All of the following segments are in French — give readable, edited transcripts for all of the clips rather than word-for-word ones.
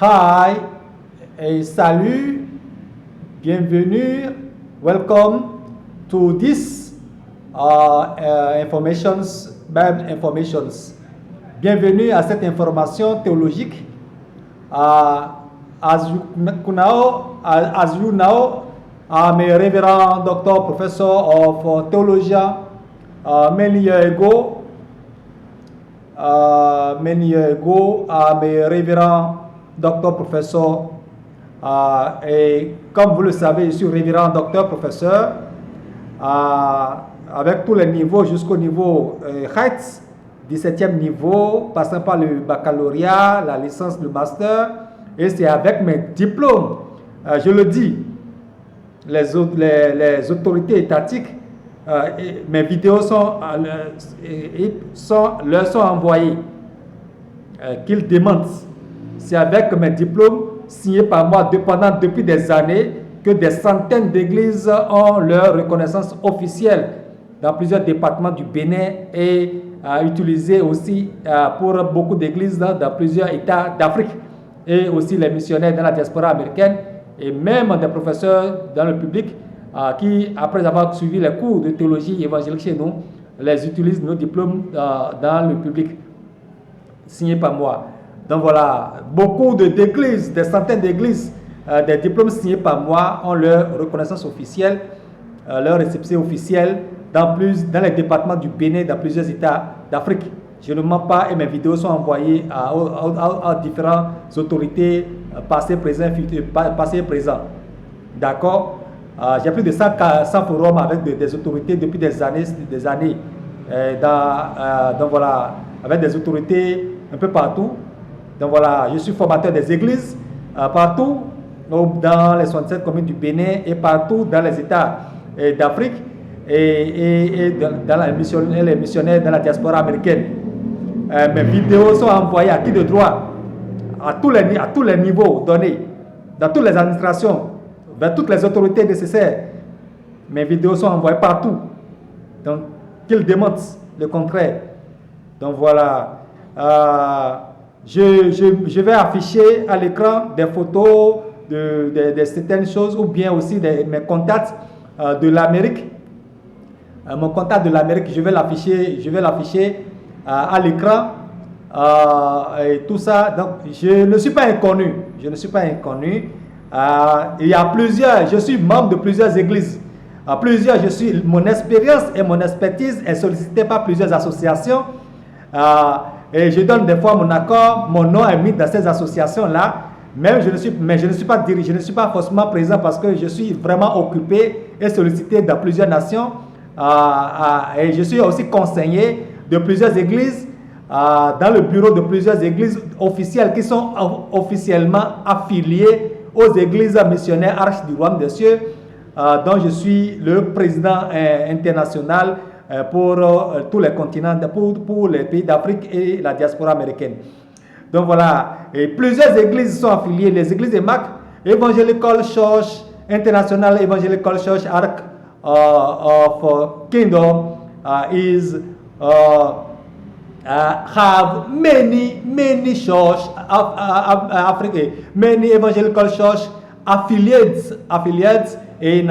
Hi et salut, bienvenue, welcome to this Bible informations. Bienvenue à cette information théologique. As you know, I'm a Reverend Doctor Professor of Theology. Many years ago, I'm a Reverend Docteur Professeur, et comme vous le savez, je suis révérend Docteur Professeur avec tous les niveaux jusqu'au niveau Heights, 17e niveau, passant par le baccalauréat, la licence, le master, et c'est avec mes diplômes, je le dis, les autorités étatiques, mes vidéos leur sont envoyées, qu'ils démentent. C'est avec mes diplômes signés par moi depuis des années que des centaines d'églises ont leur reconnaissance officielle dans plusieurs départements du Bénin et utilisée aussi pour beaucoup d'églises dans plusieurs États d'Afrique et aussi les missionnaires dans la diaspora américaine et même des professeurs dans le public qui, après avoir suivi les cours de théologie évangélique chez nous, les utilisent nos diplômes dans le public signés par moi. Donc voilà, beaucoup d'églises, des centaines d'églises, des diplômes signés par moi ont leur reconnaissance officielle, leur récépissé officiel dans les départements du Bénin, dans plusieurs États d'Afrique. Je ne mens pas et mes vidéos sont envoyées à différentes autorités passées, présentes. D'accord? J'ai plus de 100 forums avec des autorités depuis des années. Donc voilà, avec des autorités un peu partout. Donc voilà, je suis formateur des églises partout dans les 67 communes du Bénin et partout dans les États d'Afrique et dans les missionnaires dans la diaspora américaine. Mes vidéos sont envoyées à qui de droit, à tous les niveaux donnés, dans toutes les administrations, vers toutes les autorités nécessaires. Mes vidéos sont envoyées partout. Donc, qu'ils démentent le contraire. Donc voilà. Je vais afficher à l'écran des photos de certaines choses ou bien aussi mes contacts de l'Amérique. Mon contact de l'Amérique, je vais l'afficher à l'écran et tout ça. Donc, je ne suis pas inconnu. Il y a plusieurs, je suis membre de plusieurs églises. Mon expérience et mon expertise est sollicitée par plusieurs associations. Et je donne des fois mon accord, mon nom est mis dans ces associations-là, mais je ne suis pas forcément présent parce que je suis vraiment occupé et sollicité dans plusieurs nations. Et je suis aussi conseiller de plusieurs églises, dans le bureau de plusieurs églises officielles qui sont officiellement affiliées aux églises missionnaires Arche du Royaume des Cieux, dont je suis le président international pour tous les continents, pour les pays d'Afrique et la diaspora américaine. Donc voilà, et plusieurs églises sont affiliées, les églises EMAC, Evangelical Church, International Evangelical Church Ark of Kingdom have many church Africa, many evangelical church affiliates in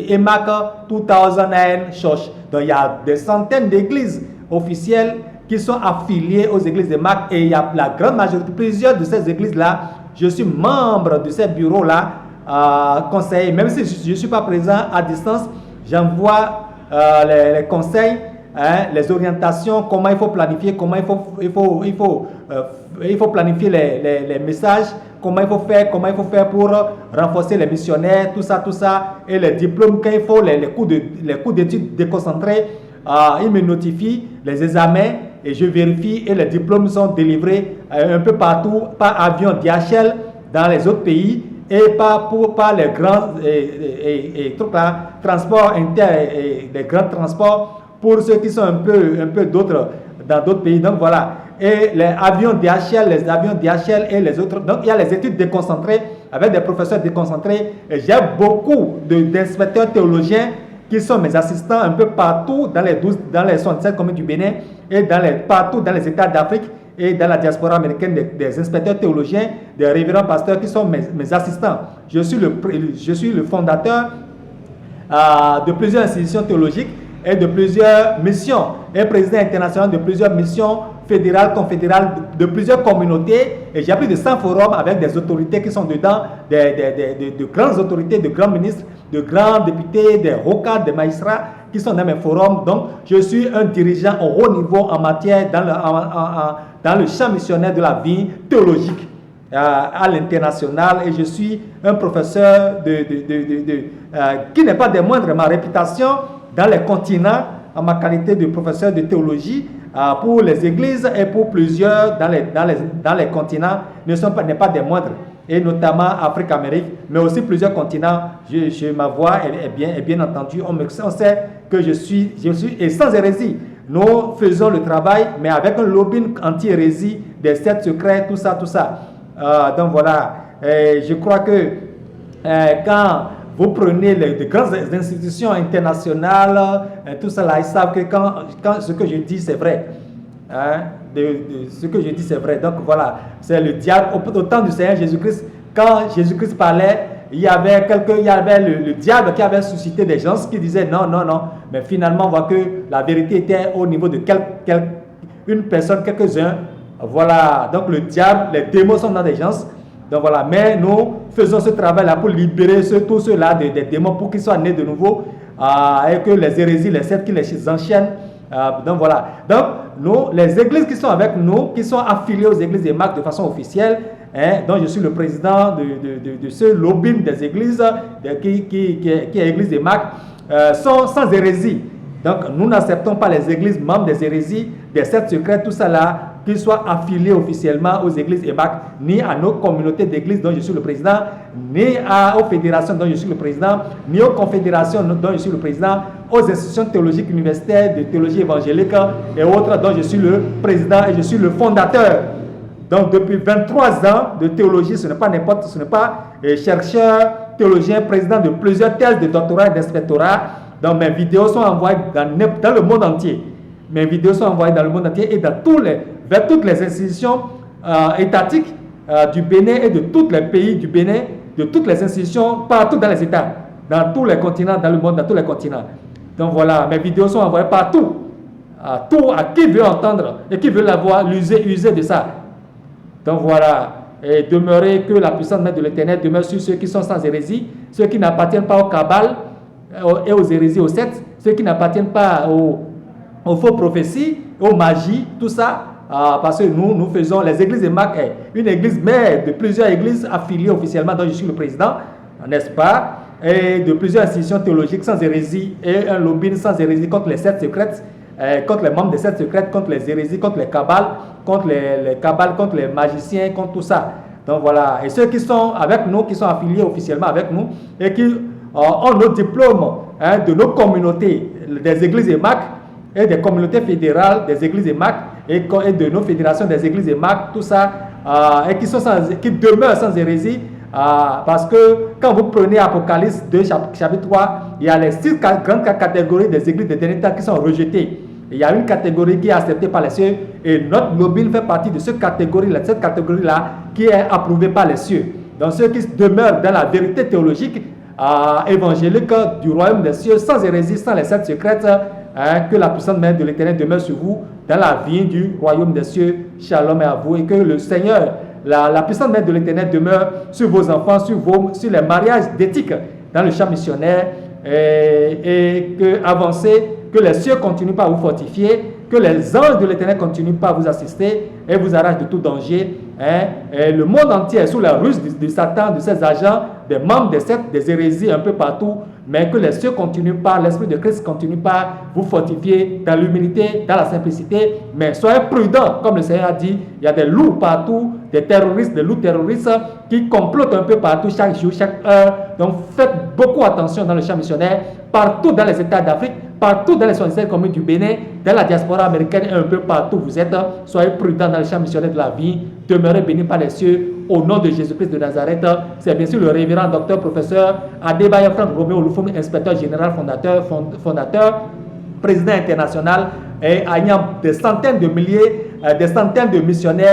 EMAC 2000 Church. Donc il y a des centaines d'églises officielles qui sont affiliées aux églises EMAC et il y a la grande majorité, plusieurs de ces églises-là, je suis membre de ces bureaux-là, conseiller, même si je ne suis pas présent à distance, j'envoie les conseils, les orientations, comment il faut planifier, comment il faut planifier les messages, comment il faut faire pour renforcer les missionnaires, tout ça, et les diplômes, quand il faut, les cours d'études déconcentrés, ils me notifient les examens et je vérifie et les diplômes sont délivrés un peu partout par avion DHL dans les autres pays et par les grands transports les grands transports pour ceux qui sont un peu d'autres dans d'autres pays. Donc voilà. Et les avions DHL et les autres. Donc il y a les études déconcentrées avec des professeurs déconcentrés. J'ai beaucoup d'inspecteurs théologiens qui sont mes assistants un peu partout dans les 67 communes du Bénin et partout dans les États d'Afrique et dans la diaspora américaine des inspecteurs théologiens, des révérends pasteurs qui sont mes assistants. Je suis le fondateur de plusieurs institutions théologiques et de plusieurs missions, et président international de plusieurs missions fédérales, confédérales, de plusieurs communautés, et j'ai plus de 100 forums avec des autorités qui sont dedans, de grandes autorités, de grands ministres, de grands députés, des hauts cadres, des magistrats qui sont dans mes forums. Donc, je suis un dirigeant au haut niveau en matière, dans le champ missionnaire de la vie théologique à l'international, et je suis un professeur qui n'est pas des moindres. Ma réputation dans les continents, en ma qualité de professeur de théologie, pour les églises et pour plusieurs dans les continents, n'est pas des moindres, et notamment Afrique, Amérique, mais aussi plusieurs continents. Ma voix est bien entendue. On sait que je suis et sans hérésie. Nous faisons le travail, mais avec un lobbying anti-hérésie, des 7 secrets, tout ça. Donc voilà, je crois que quand vous prenez de grandes institutions internationales, tout ça là, ils savent que quand ce que je dis c'est vrai. Ce que je dis c'est vrai. Donc voilà, c'est le diable. Au temps du Seigneur Jésus-Christ, quand Jésus-Christ parlait, il y avait le diable qui avait suscité des gens qui disaient non. Mais finalement, on voit que la vérité était au niveau de une personne, quelques-uns. Voilà, donc le diable, les démons sont dans des gens. Donc voilà, mais nous faisons ce travail-là pour libérer tous ceux-là des démons, pour qu'ils soient nés de nouveau, et que les hérésies, les sectes qui les enchaînent. Donc voilà, donc nous, les églises qui sont avec nous, qui sont affiliées aux églises des marques de façon officielle, dont je suis le président de ce lobbying des églises, qui est l'église des marques, sont sans hérésie. Donc nous n'acceptons pas les églises membres des hérésies, des sectes secrètes, tout ça là, qu'ils soient affiliés officiellement aux églises EMAC, ni à nos communautés d'églises dont je suis le président, ni aux fédérations dont je suis le président, ni aux confédérations dont je suis le président, aux institutions théologiques universitaires, de théologie évangélique et autres dont je suis le président et je suis le fondateur. Donc depuis 23 ans de théologie, ce n'est pas chercheur, théologien, président de plusieurs thèses de doctorat et d'inspectorat. Donc mes vidéos sont envoyées dans le monde entier. Mes vidéos sont envoyées dans le monde entier et vers toutes les institutions étatiques du Bénin et de tous les pays du Bénin, de toutes les institutions, partout dans les États, dans tous les continents, dans le monde, dans tous les continents. Donc voilà, mes vidéos sont envoyées partout, à qui veut entendre et qui veut la voir, user de ça. Donc voilà, et demeurer que la puissance de l'Éternel demeure sur ceux qui sont sans hérésie, ceux qui n'appartiennent pas au Kabbal et aux hérésies, aux sectes, ceux qui n'appartiennent pas aux faux prophéties, aux magies, tout ça, parce que nous faisons les églises de Marc, une église mère de plusieurs églises affiliées officiellement dont je suis le président, n'est-ce pas, et de plusieurs institutions théologiques sans hérésie et un lobbying sans hérésie contre les sectes secrètes, contre les membres des sectes secrètes, contre les hérésies, contre les kabbales, contre les magiciens, contre tout ça. Donc voilà, et ceux qui sont avec nous, qui sont affiliés officiellement avec nous et qui ont nos diplômes de nos communautés, des églises EMAC et des communautés fédérales des églises EMAC et de nos fédérations des églises EMAC, tout ça, et qui demeurent sans hérésie, parce que quand vous prenez Apocalypse 2, chapitre 3, il y a les 6 grandes catégories des églises de dernier temps qui sont rejetées. Il y a une catégorie qui est acceptée par les cieux et notre lobbying fait partie de cette catégorie-là qui est approuvée par les cieux. Donc ceux qui demeurent dans la vérité théologique évangélique du royaume des cieux, sans hérésie, sans les sectes secrètes, que la puissante main de l'Éternel demeure sur vous dans la vie du royaume des cieux. Shalom à vous, et que le Seigneur, la puissante main de l'Éternel demeure sur vos enfants, sur les mariages d'éthique dans le champ missionnaire, et que avancez, que les cieux continuent pas à vous fortifier, que les anges de l'Éternel continuent pas à vous assister et vous arrachent de tout danger. Et le monde entier est sous la ruse de Satan, de ses agents, des membres des sectes, des hérésies un peu partout, mais que les cieux continuent pas, l'Esprit de Christ continue pas à vous fortifier dans l'humilité, dans la simplicité, mais soyez prudents, comme le Seigneur a dit, il y a des loups partout, des loups terroristes qui complotent un peu partout, chaque jour, chaque heure. Donc faites beaucoup attention dans le champ missionnaire, partout dans les États d'Afrique, partout dans les 67 communes du Bénin, dans la diaspora américaine et un peu partout où vous êtes. Soyez prudents dans le champ missionnaire de la vie, demeurez bénis par les cieux, au nom de Jésus-Christ de Nazareth. C'est bien sûr le révérend docteur professeur Adebayo Frank Roméo Olufumi, inspecteur général fondateur, président international et ayant des centaines de milliers, des centaines de missionnaires